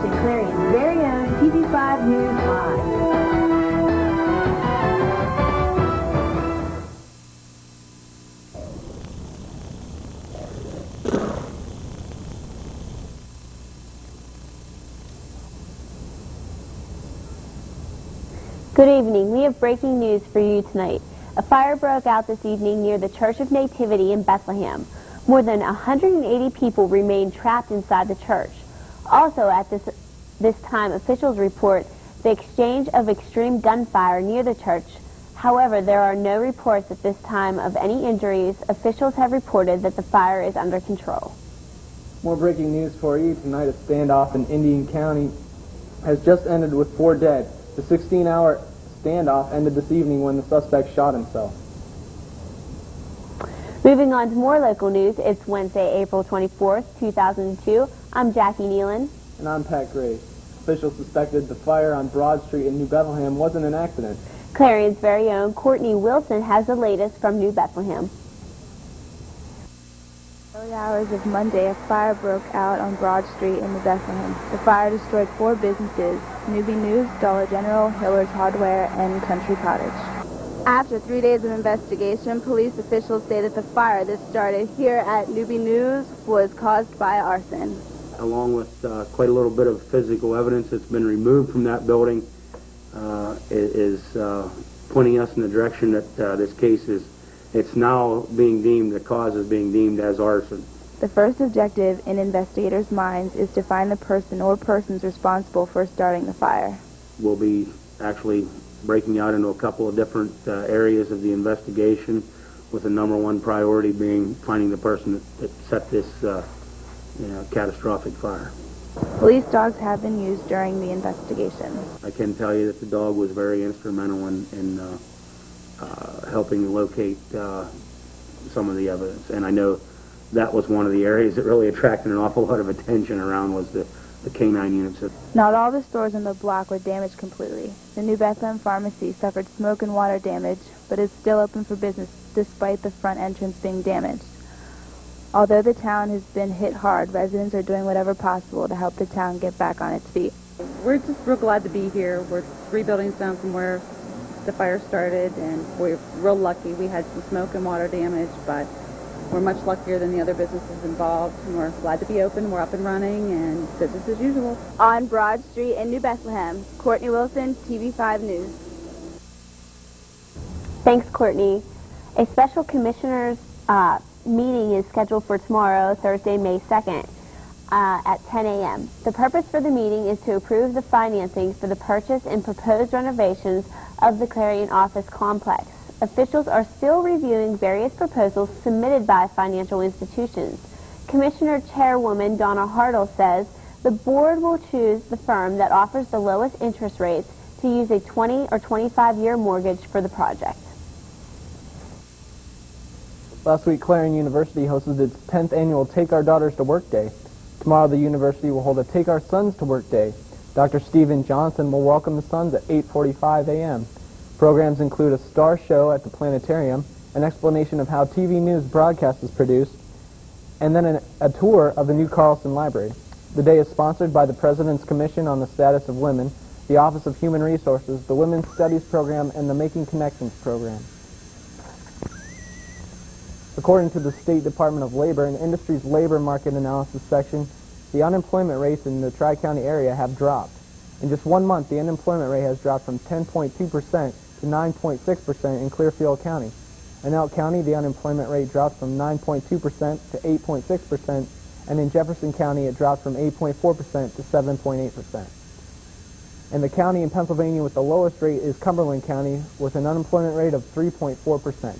watching Clarion's very own TV5 News Live. Good evening. We have breaking news for you tonight. A fire broke out this evening near the Church of Nativity in Bethlehem. More than 180 people remain trapped inside the church. Also at this time, officials report the exchange of extreme gunfire near the church. However, there are no reports at this time of any injuries. Officials have reported that the fire is under control. More breaking news for you tonight. A standoff in Indian County has just ended with 4 dead. The 16-hour standoff ended this evening when the suspect shot himself. Moving on to more local news, it's Wednesday, April 24th, 2002. I'm Jackie Nealon. And I'm Pat Gray. Officials suspected the fire on Broad Street in New Bethlehem wasn't an accident. Clarion's very own Courtney Wilson has the latest from New Bethlehem. Early hours of Monday, a fire broke out on Broad Street in New Bethlehem. The fire destroyed 4 businesses: Newbie News, Dollar General, Hiller's Hardware, and Country Cottage. After 3 days of investigation, police officials say that the fire that started here at Newbie News was caused by arson. Along with quite a little bit of physical evidence that's been removed from that building, is pointing us in the direction that this case it's now being deemed, the cause is being deemed as arson. The first objective in investigators' minds is to find the person or persons responsible for starting the fire. We'll be actually breaking out into a couple of different areas of the investigation, with the number one priority being finding the person that set this catastrophic fire. Police dogs have been used during the investigation. I can tell you that the dog was very instrumental in helping locate some of the evidence, and I know that was one of the areas that really attracted an awful lot of attention around was the canine units. Not all the stores on the block were damaged completely. The New Bethlehem Pharmacy suffered smoke and water damage, but is still open for business despite the front entrance being damaged. Although the town has been hit hard, residents are doing whatever possible to help the town get back on its feet. We're just real glad to be here. We're 3 buildings down from where the fire started, and we're real lucky. We had some smoke and water damage, but we're much luckier than the other businesses involved, and we're glad to be open. We're up and running, and business as usual. On Broad Street in New Bethlehem, Courtney Wilson, TV5 News. Thanks, Courtney. A special commissioners meeting is scheduled for tomorrow, Thursday, May 2nd, at 10 a.m. The purpose for the meeting is to approve the financing for the purchase and proposed renovations of the Clarion office complex. Officials are still reviewing various proposals submitted by financial institutions. Commissioner Chairwoman Donna Hartle says the board will choose the firm that offers the lowest interest rates to use a 20 or 25-year mortgage for the project. Last week, Clarion University hosted its 10th annual Take Our Daughters to Work Day. Tomorrow, the university will hold a Take Our Sons to Work Day. Dr. Stephen Johnson will welcome the sons at 8:45 a.m. Programs include a star show at the planetarium, an explanation of how TV news broadcast is produced, and then a tour of the new Carlson Library. The day is sponsored by the President's Commission on the Status of Women, the Office of Human Resources, the Women's Studies Program, and the Making Connections Program. According to the State Department of Labor and Industry's Labor Market Analysis section, the unemployment rates in the Tri-County area have dropped. In just 1 month, the unemployment rate has dropped from 10.2% to 9.6% in Clearfield County. In Elk County, the unemployment rate dropped from 9.2% to 8.6%, and in Jefferson County, it dropped from 8.4% to 7.8%. And the county in Pennsylvania with the lowest rate is Cumberland County, with an unemployment rate of 3.4%.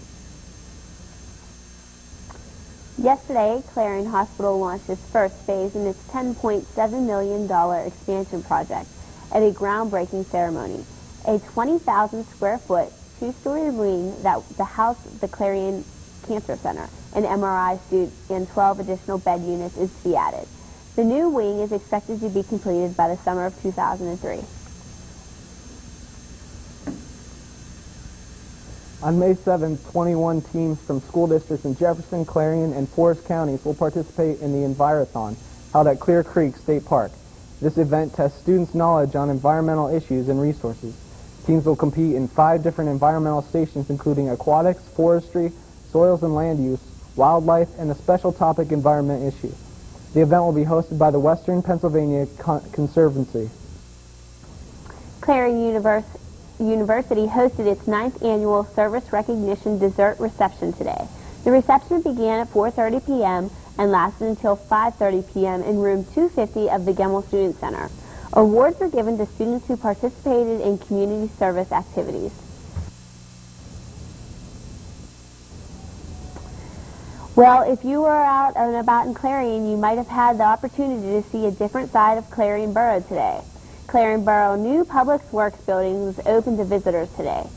Yesterday, Clarion Hospital launched its first phase in its $10.7 million expansion project at a groundbreaking ceremony. A 20,000 square foot, 2-story wing that the house the Clarion Cancer Center, an MRI suite, and 12 additional bed units is to be added. The new wing is expected to be completed by the summer of 2003. On May 7th, 21 teams from school districts in Jefferson, Clarion, and Forest counties will participate in the Envirothon, held at Clear Creek State Park. This event tests students' knowledge on environmental issues and resources. Teams will compete in 5 different environmental stations, including aquatics, forestry, soils and land use, wildlife, and a special topic environment issue. The event will be hosted by the Western Pennsylvania Conservancy. Clarion University hosted its 9th annual Service Recognition Dessert Reception today. The reception began at 4:30 p.m. and lasted until 5:30 p.m. in room 250 of the Gemmel Student Center. Awards were given to students who participated in community service activities. Well, if you were out and about in Clarion, you might have had the opportunity to see a different side of Clarion Borough today. Clarion Borough new Public Works building was open to visitors today.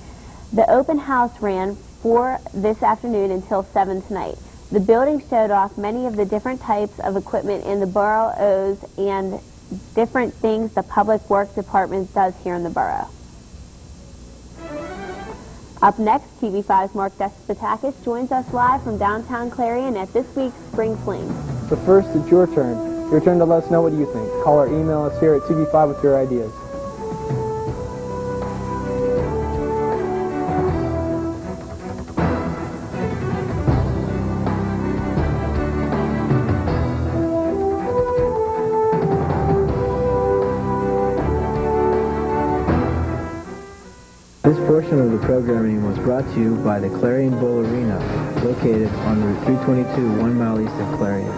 The open house ran for this afternoon until 7 tonight. The building showed off many of the different types of equipment in the borough owes and different things the Public Works Department does here in the borough. Up next, TV5's Mark Despotakis joins us live from downtown Clarion at this week's Spring Fling. But first, it's your turn. Your turn to let us know what you think. Call or email us here at TV5 with your ideas. This portion of the programming was brought to you by the Clarion Bowl Arena, located on Route 322, 1 mile east of Clarion.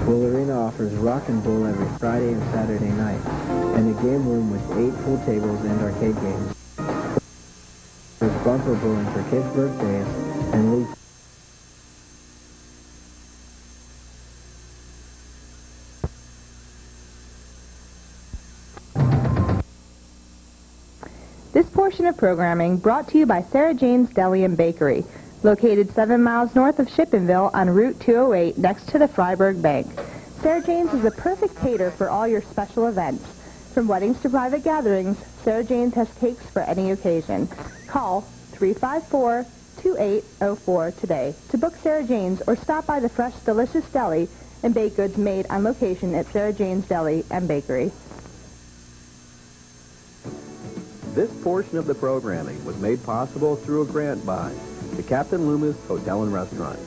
Bowl Arena offers rock and bowl every Friday and Saturday night, and a game room with 8 pool tables and arcade games. There's bumper bowling for kids' birthdays and league. This portion of programming brought to you by Sarah Jane's Deli and Bakery, located 7 miles north of Shippenville on Route 208 next to the Freiburg Bank. Sarah Jane's is a perfect cater for all your special events. From weddings to private gatherings, Sarah Jane's has cakes for any occasion. Call 354-2804 today to book Sarah Jane's or stop by the fresh, delicious deli and baked goods made on location at Sarah Jane's Deli and Bakery. This portion of the programming was made possible through a grant by the Captain Loomis Hotel and Restaurant.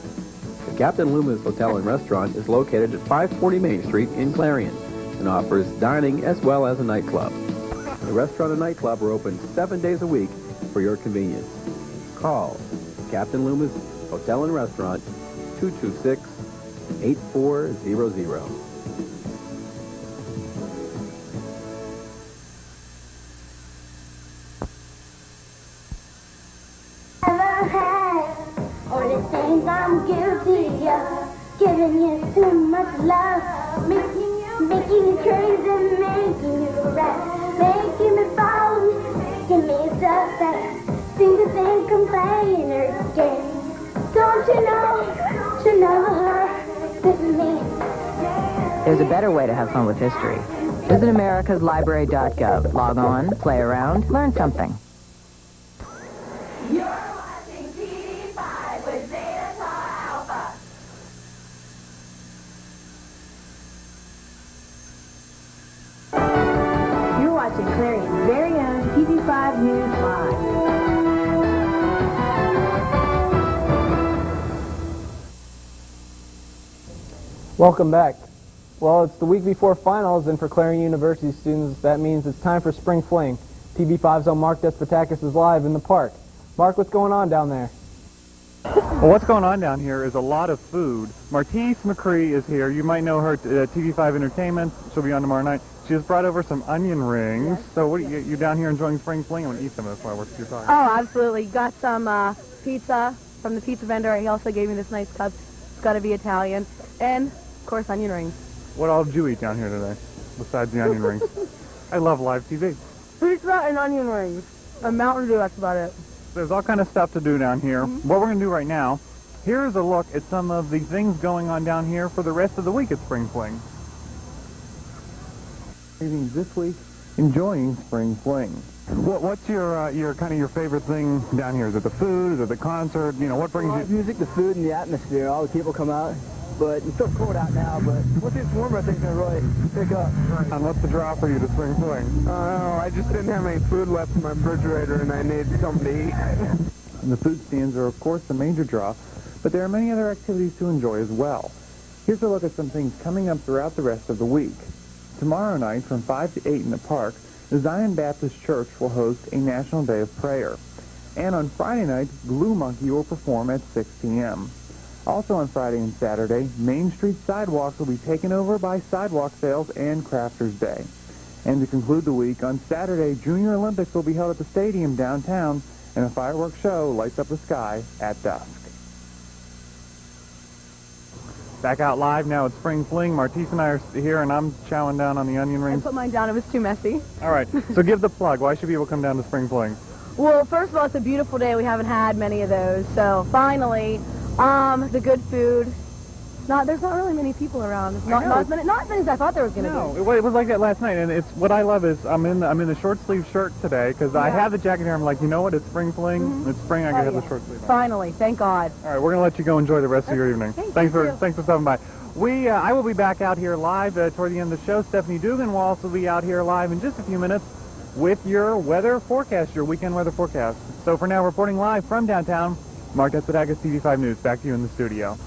The Captain Loomis Hotel and Restaurant is located at 540 Main Street in Clarion and offers dining as well as a nightclub. The restaurant and nightclub are open 7 days a week for your convenience. Call Captain Loomis Hotel and Restaurant 226-8400. Or the things I'm guilty of, giving you too much love, making you crazy, making you right, making me fall, making me upset, sing the same complaint again. Don't you know her, this is me. There's a better way to have fun with history. Visit americaslibrary.gov. Log on, play around, learn something. Watching Clarion's very own TV5 News Live. Welcome back. Well, it's the week before finals, and for Clarion University students, that means it's time for Spring Fling. TV5's own Mark Despotakis is live in the park. Mark, what's going on down there? Well, what's going on down here is a lot of food. Martise McCree is here. You might know her at TV5 Entertainment. She'll be on tomorrow night. She has brought over some onion rings. Yes. So what you're down here enjoying Spring Fling? I want to eat some of this while we're talking. Oh, absolutely. Got some pizza from the pizza vendor. He also gave me this nice cup. It's got to be Italian. And, of course, onion rings. What all did you eat down here today, besides the onion rings? I love live TV. Pizza and onion rings. A Mountain Dew, that's about it. There's all kind of stuff to do down here. Mm-hmm. What we're going to do right now, here's a look at some of the things going on down here for the rest of the week at Spring Fling. This week, enjoying Spring Fling. What's your kind of your favorite thing down here? Is it the food? Is it the concert? You know, what brings you? Music, the food, and the atmosphere. All the people come out. but it's still cold out now, but once it's warmer, I think it's going to really pick up. And what's the draw for you to spring fling? I just didn't have any food left in my refrigerator, and I needed something to eat. The food stands are, of course, the major draw, but there are many other activities to enjoy as well. Here's a look at some things coming up throughout the rest of the week. Tomorrow night, from 5 to 8 in the park, the Zion Baptist Church will host a National Day of Prayer. And on Friday night, Glue Monkey will perform at 6 p.m. Also on Friday and Saturday, Main Street sidewalks will be taken over by sidewalk sales and Crafters Day. And to conclude the week, on Saturday, Junior Olympics will be held at the stadium downtown, and a fireworks show lights up the sky at dusk. Back out live now at Spring Fling. Martise and I are here, and I'm chowing down on the onion rings. I put mine down. It was too messy. All right, so give the plug. Why should people come down to Spring Fling? Well, first of all, it's a beautiful day. We haven't had many of those. So finally, the good food. There's not really many people around. Not as many as I thought there was going to be. No, it was like that last night, and it's what I love is I'm in the short sleeve shirt today because I have the jacket here. I'm like, you know what? It's Spring Fling. Mm-hmm. It's spring. I can have the short sleeve on. Finally, thank God. All right, we're gonna let you go enjoy the rest of your evening. Thanks for stopping by. I will be back out here live toward the end of the show. Stephanie Dugan will also be out here live in just a few minutes with your weather forecast, your weekend weather forecast. So for now, reporting live from downtown, Mark Espadagas, TV5 News. Back to you in the studio.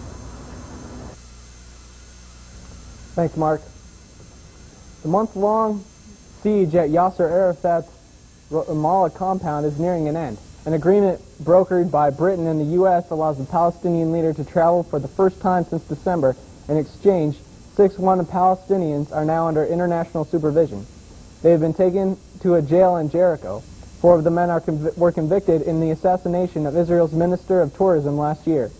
Thanks, Mark. The month-long siege at Yasser Arafat's Ramallah compound is nearing an end. An agreement brokered by Britain and the U.S. allows the Palestinian leader to travel for the first time since December. In exchange, 6 wanted Palestinians are now under international supervision. They have been taken to a jail in Jericho. 4 of the men were convicted in the assassination of Israel's Minister of Tourism last year.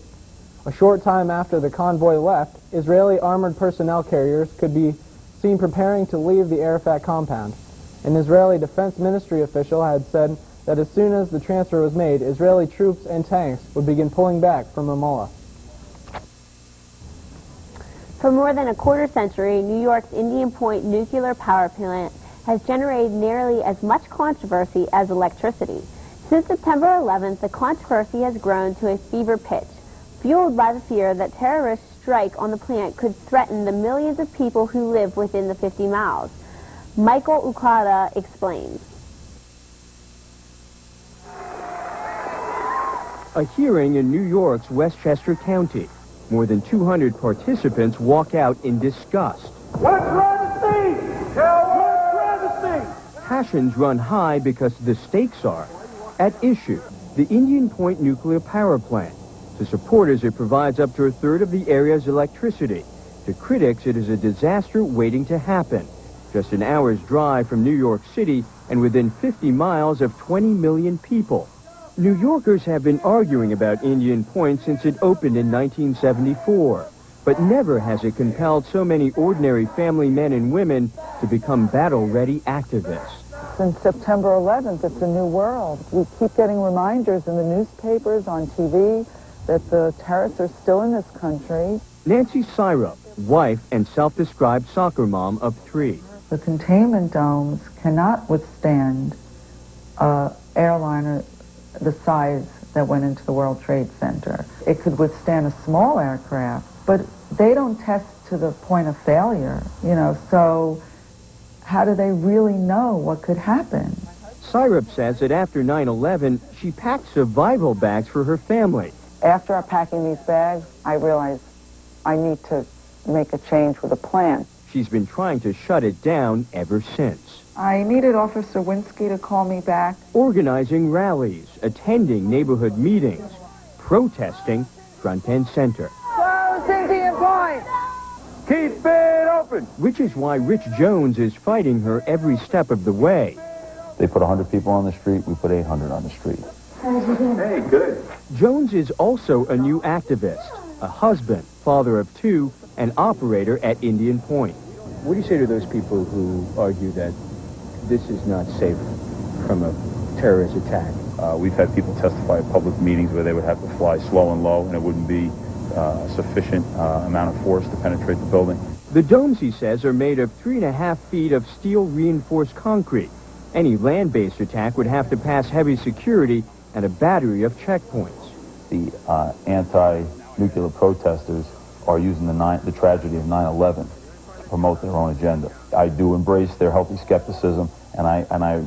A short time after the convoy left, Israeli armored personnel carriers could be seen preparing to leave the Arafat compound. An Israeli Defense Ministry official had said that as soon as the transfer was made, Israeli troops and tanks would begin pulling back from Ramallah. For more than a quarter century, New York's Indian Point nuclear power plant has generated nearly as much controversy as electricity. Since September 11th, the controversy has grown to a fever pitch, fueled by the fear that terrorist strike on the plant could threaten the millions of people who live within the 50 miles. Michael Ukada explains. A hearing in New York's Westchester County. More than 200 participants walk out in disgust. What travesty! What travesty! Passions run high because the stakes are at issue. The Indian Point nuclear power plant. To supporters, it provides up to a third of the area's electricity. To critics, it is a disaster waiting to happen. Just an hour's drive from New York City and within 50 miles of 20 million people. New Yorkers have been arguing about Indian Point since it opened in 1974, but never has it compelled so many ordinary family men and women to become battle-ready activists. Since September 11th, it's a new world. We keep getting reminders in the newspapers, on TV, that the terrorists are still in this country. Nancy Syrup, wife and self-described soccer mom of 3. The containment domes cannot withstand an airliner the size that went into the World Trade Center. It could withstand a small aircraft, but they don't test to the point of failure, so how do they really know what could happen? Syrup says that after 9/11, she packed survival bags for her family. After packing these bags, I realized I need to make a change with the plan. She's been trying to shut it down ever since. I needed Officer Winsky to call me back. Organizing rallies, attending neighborhood meetings, protesting front and center. Close Indian Point! Keep it open! Which is why Rich Jones is fighting her every step of the way. They put 100 people on the street, we put 800 on the street. Hey, good. Jones is also a new activist, a husband, father of 2, and operator at Indian Point. What do you say to those people who argue that this is not safe from a terrorist attack? We've had people testify at public meetings where they would have to fly slow and low, and it wouldn't be a sufficient amount of force to penetrate the building. The domes, he says, are made of 3.5 feet of steel-reinforced concrete. Any land-based attack would have to pass heavy security and a battery of checkpoints. The anti-nuclear protesters are using the tragedy of 9/11 to promote their own agenda. I do embrace their healthy skepticism, and I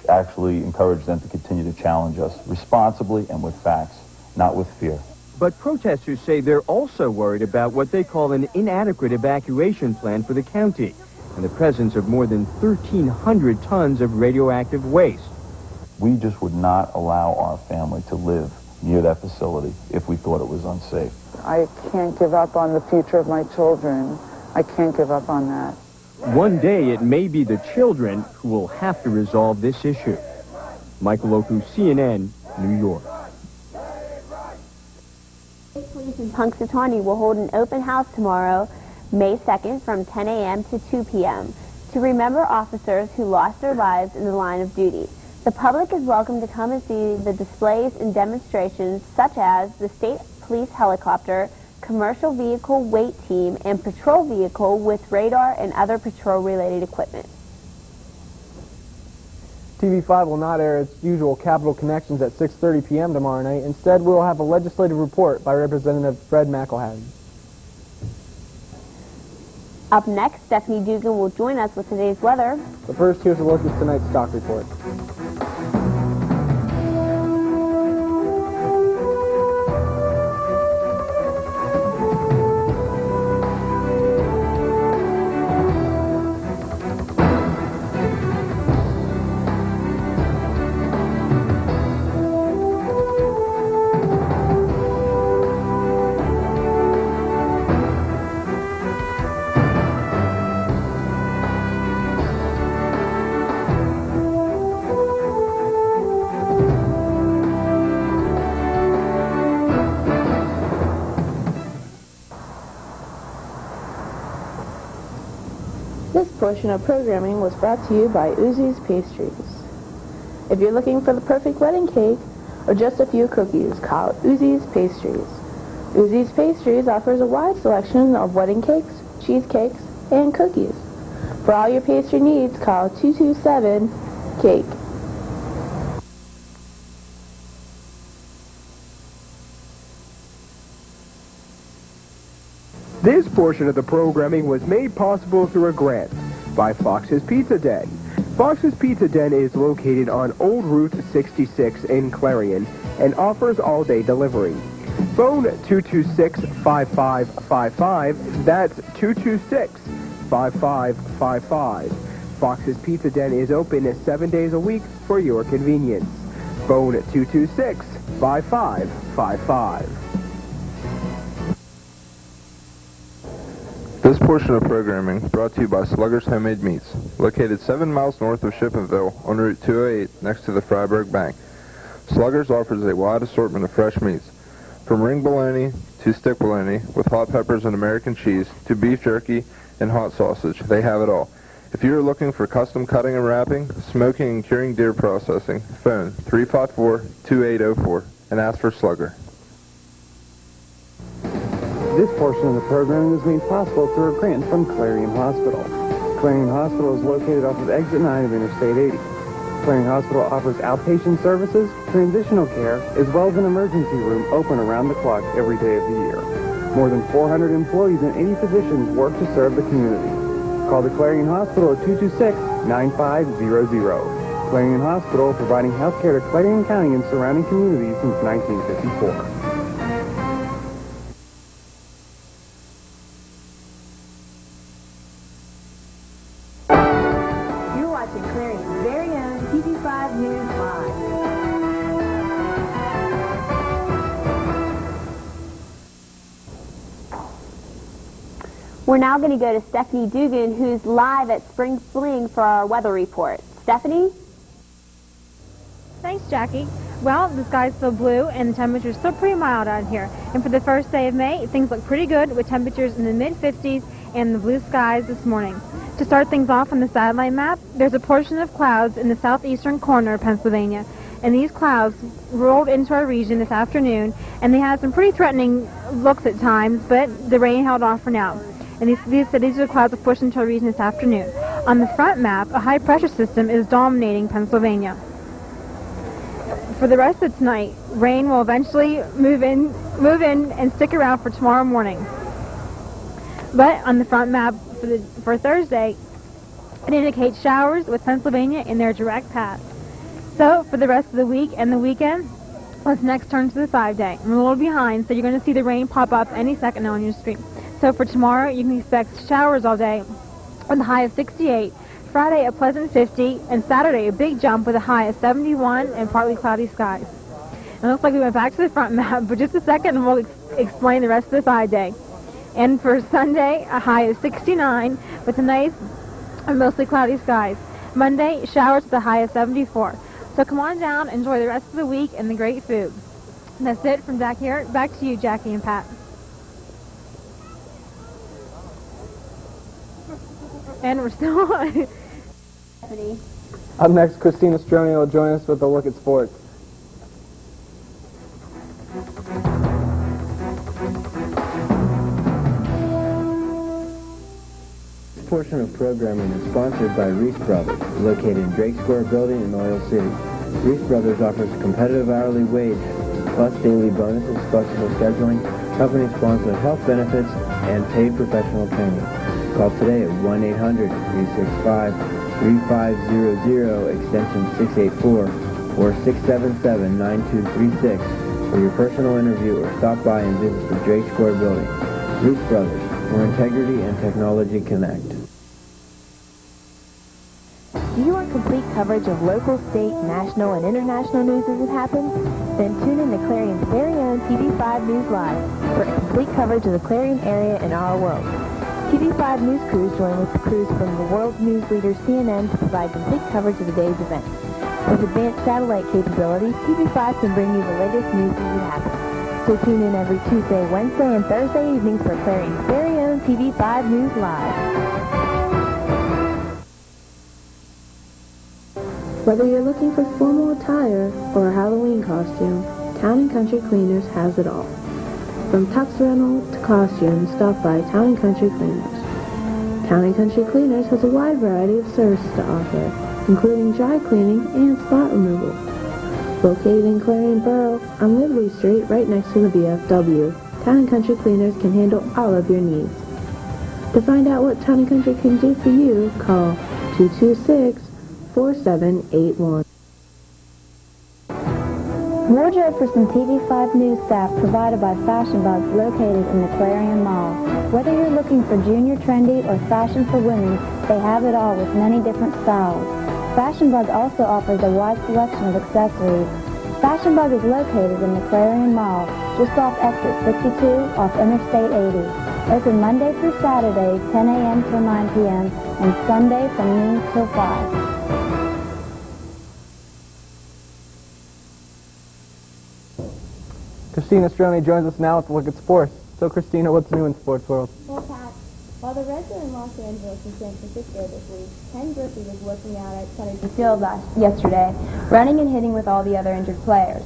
actually encourage them to continue to challenge us responsibly and with facts, not with fear. But protesters say they're also worried about what they call an inadequate evacuation plan for the county and the presence of more than 1,300 tons of radioactive waste. We just would not allow our family to live near that facility if we thought it was unsafe. I can't give up on the future of my children. I can't give up on that. One day it may be the children who will have to resolve this issue. Michael Oku, CNN, New York. Police in Punxsutawney will hold an open house tomorrow, May 2nd, from 10 a.m. to 2 p.m. to remember officers who lost their lives in the line of duty. The public is welcome to come and see the displays and demonstrations such as the state police helicopter, commercial vehicle weight team, and patrol vehicle with radar and other patrol-related equipment. TV5 will not air its usual Capitol Connections at 6:30 p.m. tomorrow night. Instead, we'll have a legislative report by Representative Fred McElhatton. Up next, Stephanie Dugan will join us with today's weather. But first, here's a look at tonight's stock report. This portion of programming was brought to you by Uzi's Pastries. If you're looking for the perfect wedding cake or just a few cookies, call Uzi's Pastries. Uzi's Pastries offers a wide selection of wedding cakes, cheesecakes, and cookies. For all your pastry needs, call 227-CAKE. This portion of the programming was made possible through a grant by Fox's Pizza Den. Fox's Pizza Den is located on Old Route 66 in Clarion and offers all-day delivery. Phone 226-5555. That's 226-5555. Fox's Pizza Den is open 7 days a week for your convenience. Phone 226-5555. This portion of programming brought to you by Slugger's Homemade Meats, located 7 miles north of Shippensville on Route 208 next to the Freiburg Bank. Slugger's offers a wide assortment of fresh meats, from ring bologna to stick bologna with hot peppers and American cheese to beef jerky and hot sausage. They have it all. If you are looking for custom cutting and wrapping, smoking and curing deer processing, phone 354-2804 and ask for Slugger. This portion of the program was made possible through a grant from Clarion Hospital. Clarion Hospital is located off of Exit 9 of Interstate 80. Clarion Hospital offers outpatient services, transitional care, as well as an emergency room open around the clock every day of the year. More than 400 employees and 80 physicians work to serve the community. Call the Clarion Hospital at 226-9500. Clarion Hospital, providing health care to Clarion County and surrounding communities since 1954. We're now going to go to Stephanie Dugan, who's live at Spring Fling for our weather report. Stephanie? Thanks, Jackie. Well, the sky's still blue and the temperature's still pretty mild out here. And for the first day of May, things look pretty good with temperatures in the mid-50s and the blue skies this morning. To start things off on the satellite map, there's a portion of clouds in the southeastern corner of Pennsylvania. And these clouds rolled into our region this afternoon, and they had some pretty threatening looks at times, but the rain held off for now. And these are the clouds that pushed into our region this afternoon. On the front map, a high-pressure system is dominating Pennsylvania. For the rest of tonight, rain will eventually move in and stick around for tomorrow morning. But on the front map for Thursday, it indicates showers with Pennsylvania in their direct path. So for the rest of the week and the weekend, let's next turn to the 5-day. I'm a little behind, so you're going to see the rain pop up any second now on your screen. So for tomorrow, you can expect showers all day with a high of 68. Friday, a pleasant 50, and Saturday, a big jump with a high of 71 and partly cloudy skies. It looks like we went back to the front map, but just a second and we'll explain the rest of the 5-day. And for Sunday, a high of 69 with a nice and mostly cloudy skies. Monday, showers with a high of 74. So come on down, enjoy the rest of the week and the great food. And that's it from back here. Back to you, Jackie and Pat. And we're still on. Up next, Christina Stroni will join us with a look at sports. This portion of programming is sponsored by Reese Brothers, located in Drake Square Building in Oil City. Reese Brothers offers a competitive hourly wage, plus daily bonuses, flexible scheduling, company-sponsored health benefits, and paid professional training. Call today at 1-800-365-3500, extension 684, or 677-9236 for your personal interview, or stop by and visit the Drake Square Building. Reese Brothers, where integrity and technology connect. Do you want complete coverage of local, state, national, and international news as it happens? Then tune in to Clarion's very own TV5 News Live for complete coverage of the Clarion area and our world. TV5 news crews join with the crews from the world news leader CNN to provide complete coverage of the day's events. With advanced satellite capabilities, TV5 can bring you the latest news as it happens. So tune in every Tuesday, Wednesday, and Thursday evenings for Clarion's very own TV5 News Live. Whether you're looking for formal attire or a Halloween costume, Town & Country Cleaners has it all. From tux rental to costumes, stop by Town & Country Cleaners. Town & Country Cleaners has a wide variety of services to offer, including dry cleaning and spot removal. Located in Clarion Borough on Liberty Street right next to the VFW, Town & Country Cleaners can handle all of your needs. To find out what Town & Country can do for you, call 226-4781. Wardrobe for some TV5 News staff provided by Fashion Bugs located in the Clarion Mall. Whether you're looking for junior trendy or fashion for women, they have it all with many different styles. Fashion Bug also offers a wide selection of accessories. Fashion Bug is located in the Clarion Mall, just off exit 62 off Interstate 80. Open Monday through Saturday, 10 a.m. till 9 p.m., and Sunday from noon till 5. Christina Stroni joins us now with a look at sports. So, Christina, what's new in sports world? Well, Pat, while the Reds are in Los Angeles and San Francisco this week, Ken Griffey was working out at Kennedy Field yesterday, running and hitting with all the other injured players.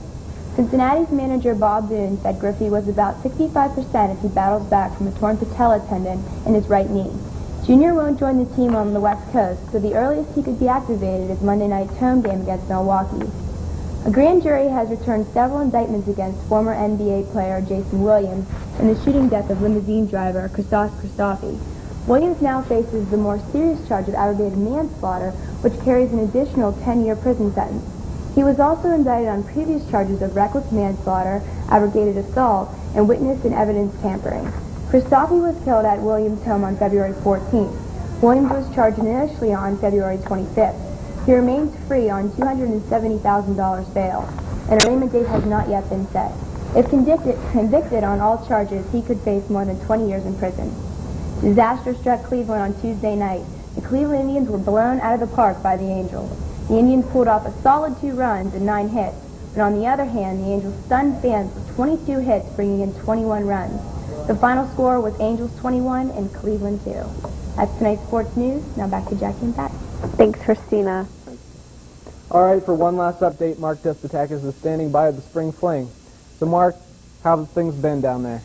Cincinnati's manager Bob Boone said Griffey was about 65% as he battles back from a torn patella tendon in his right knee. Junior won't join the team on the West Coast, so the earliest he could be activated is Monday night's home game against Milwaukee. A grand jury has returned several indictments against former NBA player Jason Williams in the shooting death of limousine driver Christos Christofi. Williams now faces the more serious charge of aggravated manslaughter, which carries an additional 10-year prison sentence. He was also indicted on previous charges of reckless manslaughter, aggravated assault, and witness and evidence tampering. Christofi was killed at Williams' home on February 14th. Williams was charged initially on February 25th. He remains free on $270,000 bail. An arraignment date has not yet been set. If convicted on all charges, he could face more than 20 years in prison. Disaster struck Cleveland on Tuesday night. The Cleveland Indians were blown out of the park by the Angels. The Indians pulled off a solid 2 runs and 9 hits, but on the other hand, the Angels stunned fans with 22 hits, bringing in 21 runs. The final score was Angels 21 and Cleveland 2. That's tonight's sports news. Now back to Jackie and Pat. Thanks, Christina. All right, for one last update, Mark Despotakis is standing by at the Spring Fling. So, Mark, how have things been down there?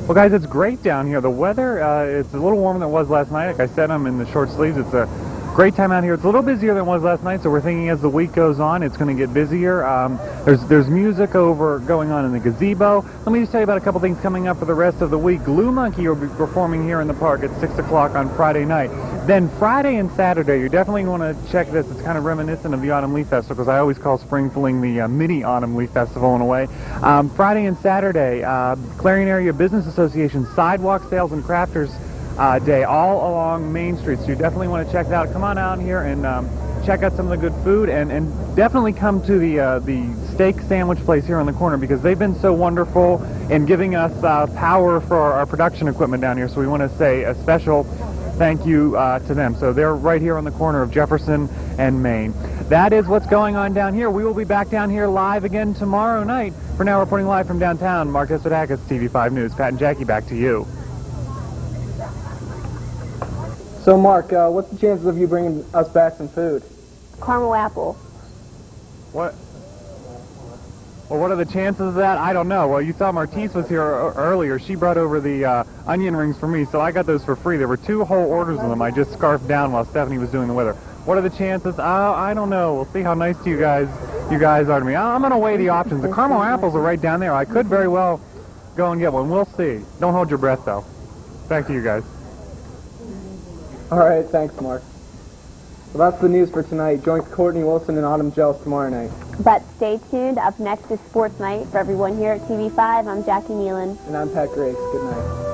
Well, guys, it's great down here. The weather, it's a little warmer than it was last night. Like I said, I'm in the short sleeves. It's a great time out here. It's a little busier than it was last night, so we're thinking as the week goes on, it's going to get busier. There's music going on in the gazebo. Let me just tell you about a couple things coming up for the rest of the week. Glue Monkey will be performing here in the park at 6 o'clock on Friday night. Then Friday and Saturday, you definitely want to check this. It's kind of reminiscent of the Autumn Leaf Festival, because I always call Spring Fling the mini Autumn Leaf Festival in a way. Friday and Saturday, Clarion Area Business Association Sidewalk Sales and Crafters Day all along Main Street. So you definitely want to check that out. Come on out here and check out some of the good food, and definitely come to the steak sandwich place here on the corner, because they've been so wonderful in giving us power for our production equipment down here. So we want to say a special thank you to them. So they're right here on the corner of Jefferson and Main. That is what's going on down here. We will be back down here live again tomorrow night. For now, reporting live from downtown, Mark Tesodakis, TV5 News. Pat and Jackie, back to you. So, Mark, what's the chances of you bringing us back some food? Caramel apple. What? Well, what are the chances of that? I don't know. Well, you saw Martise was here earlier. She brought over the onion rings for me, so I got those for free. There were 2 whole orders of them I just scarfed down while Stephanie was doing the weather. What are the chances? I don't know. We'll see how nice to you guys are to me. I'm going to weigh the options. The caramel apples are right down there. I could very well go and get one. We'll see. Don't hold your breath, though. Back to you guys. All right, thanks, Mark. Well, that's the news for tonight. Join Courtney Wilson and Autumn Gels tomorrow night. But stay tuned. Up next is Sports Night. For everyone here at TV5, I'm Jackie Nealon. And I'm Pat Grace. Good night.